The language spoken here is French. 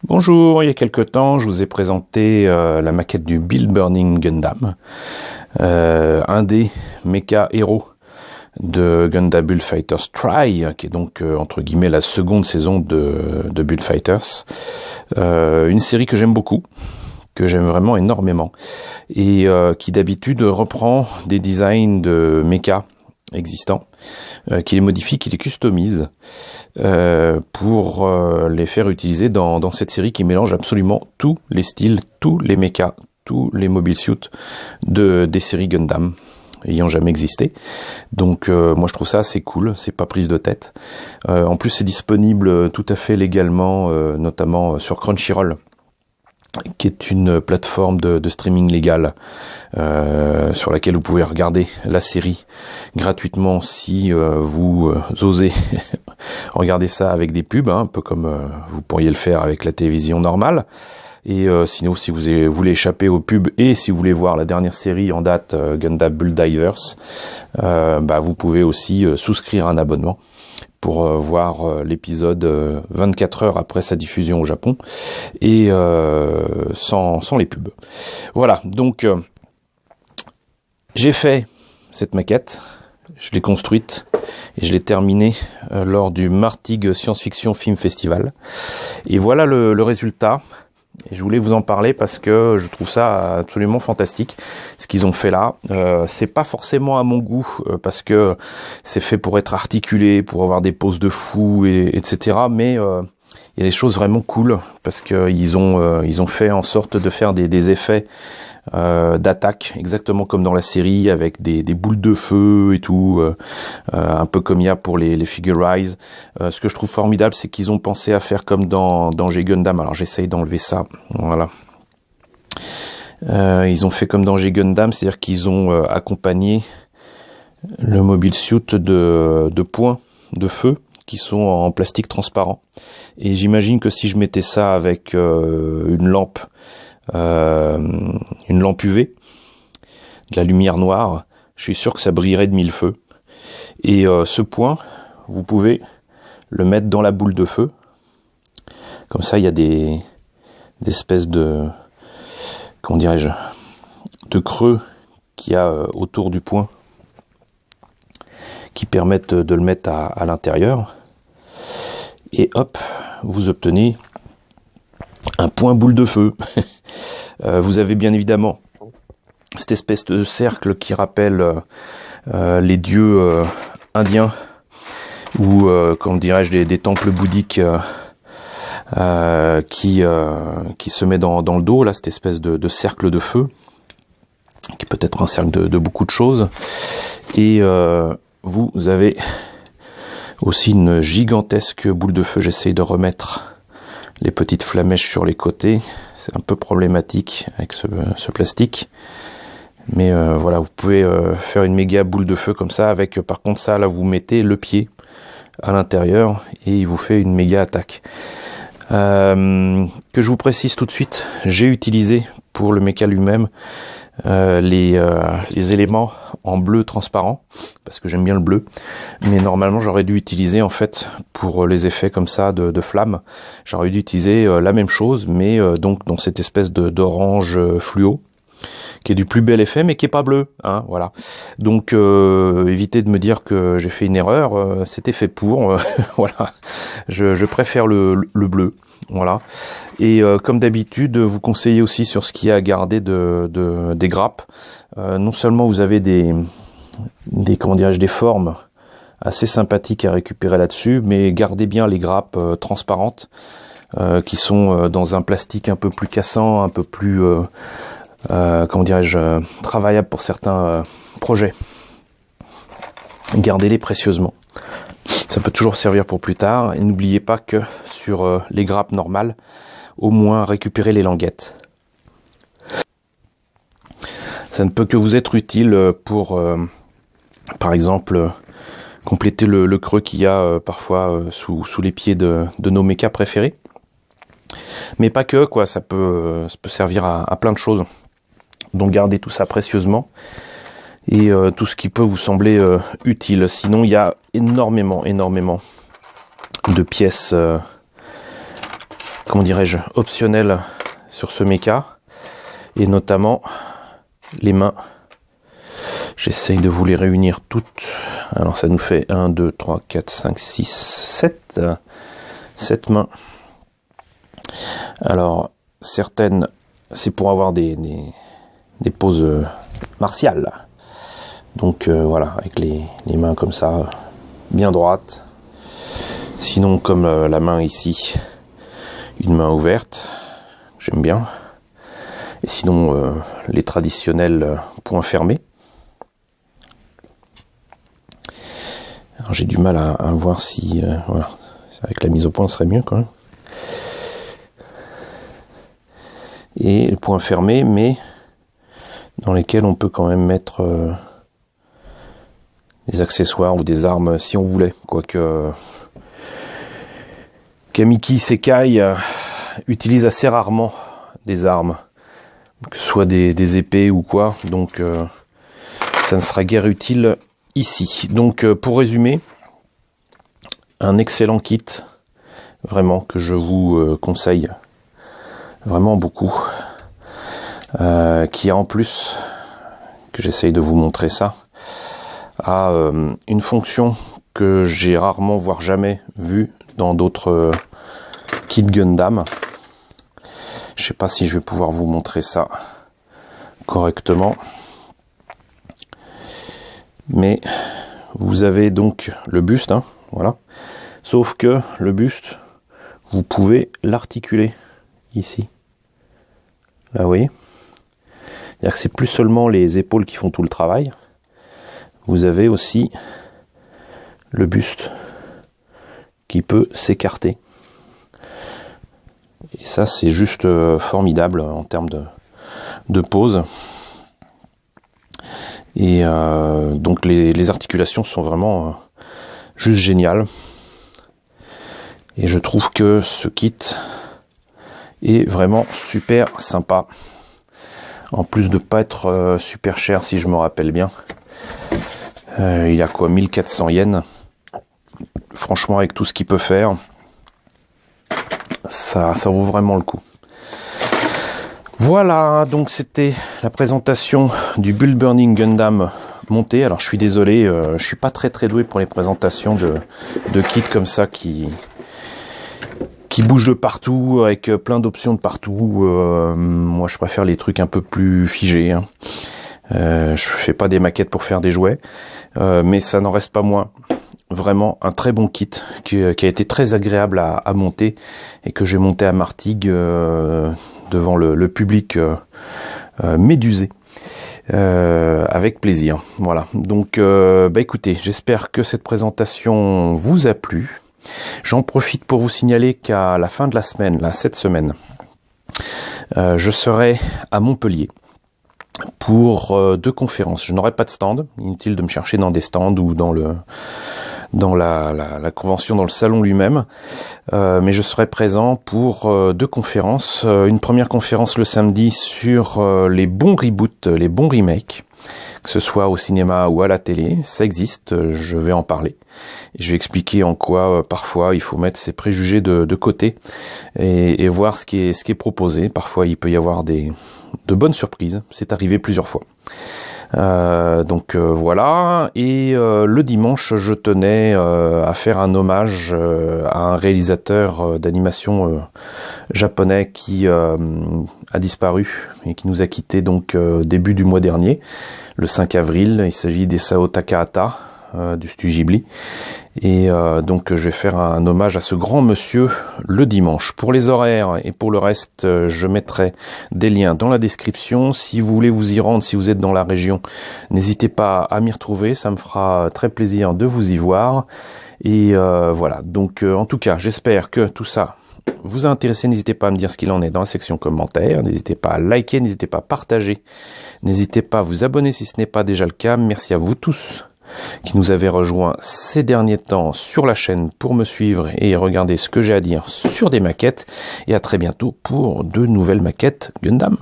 Bonjour, il y a quelque temps, je vous ai présenté la maquette du Build Burning Gundam, un des méca héros de Gundam Build Fighters Try, qui est donc entre guillemets la seconde saison de Build Fighters, une série que j'aime beaucoup, que j'aime vraiment énormément, et qui d'habitude reprend des designs de méca existants, qui les modifie, qui les customise pour les faire utiliser dans cette série qui mélange absolument tous les styles, tous les mechas, tous les mobile suits des séries Gundam ayant jamais existé. Donc moi je trouve ça assez cool, c'est pas prise de tête. En plus c'est disponible tout à fait légalement, notamment sur Crunchyroll, qui est une plateforme de streaming légal sur laquelle vous pouvez regarder la série gratuitement si vous osez regarder ça avec des pubs, un peu comme vous pourriez le faire avec la télévision normale. Et sinon, si vous voulez échapper aux pubs et si vous voulez voir la dernière série en date, Gundam Build Divers, vous pouvez aussi souscrire un abonnement pour voir l'épisode 24 heures après sa diffusion au Japon et sans les pubs. Voilà, donc j'ai fait cette maquette, je l'ai construite et je l'ai terminée lors du Martigues Science Fiction Film Festival. Et voilà le résultat. Et je voulais vous en parler parce que je trouve ça absolument fantastique ce qu'ils ont fait là. C'est pas forcément à mon goût parce que c'est fait pour être articulé, pour avoir des poses de fou etc. Mais il y a des choses vraiment cool parce que ils ont fait en sorte de faire des effets d'attaque exactement comme dans la série avec des boules de feu et tout, un peu comme il y a pour les Figure Rise. Ce que je trouve formidable, c'est qu'ils ont pensé à faire comme dans G-Gundam. Alors j'essaye d'enlever ça, voilà. Ils ont fait comme dans G-Gundam, c'est-à-dire qu'ils ont accompagné le mobile suit de points de feu qui sont en plastique transparent. Et j'imagine que si je mettais ça avec une lampe UV, de la lumière noire, je suis sûr que ça brillerait de mille feux. Et ce point, vous pouvez le mettre dans la boule de feu. Comme ça, il y a des espèces de, comment dirais-je, de creux qu'il y a autour du point qui permettent de le mettre à l'intérieur. Et hop, vous obtenez un point boule de feu. Vous avez bien évidemment cette espèce de cercle qui rappelle les dieux indiens ou comment dirais-je des temples bouddhiques qui se met dans le dos là, cette espèce de cercle de feu qui peut être un cercle de beaucoup de choses. Et vous avez aussi une gigantesque boule de feu. J'essaye de remettre les petites flamèches sur les côtés. C'est un peu problématique avec ce plastique. Mais voilà, vous pouvez faire une méga boule de feu comme ça avec, par contre ça, là vous mettez le pied à l'intérieur et il vous fait une méga attaque. Que je vous précise tout de suite, j'ai utilisé pour le méca lui-même les éléments en bleu transparent parce que j'aime bien le bleu, mais normalement j'aurais dû utiliser en fait pour les effets comme ça de flammes, j'aurais dû utiliser la même chose mais donc dans cette espèce d'orange fluo qui est du plus bel effet mais qui est pas bleu, hein, voilà. Donc évitez de me dire que j'ai fait une erreur, c'était fait pour voilà. Je préfère le bleu. Voilà. Et comme d'habitude, vous conseillez aussi sur ce qu'il y a à garder des grappes. Non seulement vous avez des comment dirais-je, des formes assez sympathiques à récupérer là-dessus, mais gardez bien les grappes transparentes qui sont dans un plastique un peu plus cassant, un peu plus comment dirais-je, travaillable pour certains projets. Gardez-les précieusement. Ça peut toujours servir pour plus tard. Et n'oubliez pas que sur les grappes normales, au moins récupérez les languettes. Ça ne peut que vous être utile pour, par exemple, compléter le creux qu'il y a parfois sous les pieds de nos mechas préférés. Mais pas que, quoi. Ça peut servir à plein de choses. Donc gardez tout ça précieusement. Et tout ce qui peut vous sembler utile. Sinon, il y a énormément de pièces comment dirais-je, optionnelles sur ce mecha, et notamment les mains. J'essaye de vous les réunir toutes. Alors ça nous fait 1, 2, 3, 4, 5, 6, 7. 7 mains. Alors, certaines, c'est pour avoir des poses martiales. Donc voilà, avec les mains comme ça, bien droites. Sinon, comme la main ici, une main ouverte, j'aime bien. Et sinon, les traditionnels poings fermés. Alors j'ai du mal à voir si... voilà, avec la mise au point, ce serait mieux quand même. Et le point fermé, mais dans lesquels on peut quand même mettre des accessoires ou des armes si on voulait. Quoique Kamiki Sekai utilise assez rarement des armes, que ce soit des épées ou quoi, donc ça ne sera guère utile ici. Donc pour résumer, un excellent kit, vraiment, que je vous conseille vraiment beaucoup, qui a en plus, que j'essaye de vous montrer ça, a une fonction que j'ai rarement, voire jamais vue dans d'autres kits Gundam. Je sais pas si je vais pouvoir vous montrer ça correctement, mais vous avez donc le buste, hein, voilà. Sauf que le buste, vous pouvez l'articuler ici. Là, vous voyez. C'est-à-dire que c'est plus seulement les épaules qui font tout le travail. Vous avez aussi le buste qui peut s'écarter. Et ça, c'est juste formidable en termes de pose. Et donc les articulations sont vraiment juste géniales. Et je trouve que ce kit est vraiment super sympa. En plus de pas être super cher, si je me rappelle bien. Il y a quoi, 1400 yens. Franchement, avec tout ce qu'il peut faire, ça vaut vraiment le coup. Voilà, donc c'était la présentation du Build Burning Gundam monté. Alors je suis désolé, je suis pas très doué pour les présentations de kits comme ça qui bougent de partout, avec plein d'options de partout. Moi je préfère les trucs un peu plus figés, hein. Je fais pas des maquettes pour faire des jouets, mais ça n'en reste pas moins vraiment un très bon kit qui a été très agréable à monter et que j'ai monté à Martigues devant le public médusé, avec plaisir. Voilà, donc écoutez, j'espère que cette présentation vous a plu. J'en profite pour vous signaler qu'à la fin de la semaine, là, cette semaine, je serai à Montpellier pour 2 conférences. Je n'aurai pas de stand, inutile de me chercher dans des stands ou dans la convention, dans le salon lui-même, mais je serai présent pour 2 conférences. Une première conférence le samedi sur les bons reboots, les bons remakes, que ce soit au cinéma ou à la télé. Ça existe, je vais en parler. Et je vais expliquer en quoi parfois il faut mettre ses préjugés de côté et voir ce qui est proposé. Parfois il peut y avoir de bonnes surprises, c'est arrivé plusieurs fois. Voilà, et le dimanche je tenais à faire un hommage à un réalisateur d'animation japonais qui a disparu et qui nous a quitté donc début du mois dernier, le 5 avril. Il s'agit d'Isao Takahata du studio Ghibli, et donc je vais faire un hommage à ce grand monsieur le dimanche. Pour les horaires et pour le reste, je mettrai des liens dans la description. Si vous voulez vous y rendre, si vous êtes dans la région, n'hésitez pas à m'y retrouver, ça me fera très plaisir de vous y voir. Et voilà, donc en tout cas, j'espère que tout ça vous a intéressé. N'hésitez pas à me dire ce qu'il en est dans la section commentaires, n'hésitez pas à liker, n'hésitez pas à partager, n'hésitez pas à vous abonner si ce n'est pas déjà le cas. Merci à vous tous qui nous avez rejoints ces derniers temps sur la chaîne pour me suivre et regarder ce que j'ai à dire sur des maquettes, et à très bientôt pour de nouvelles maquettes Gundam.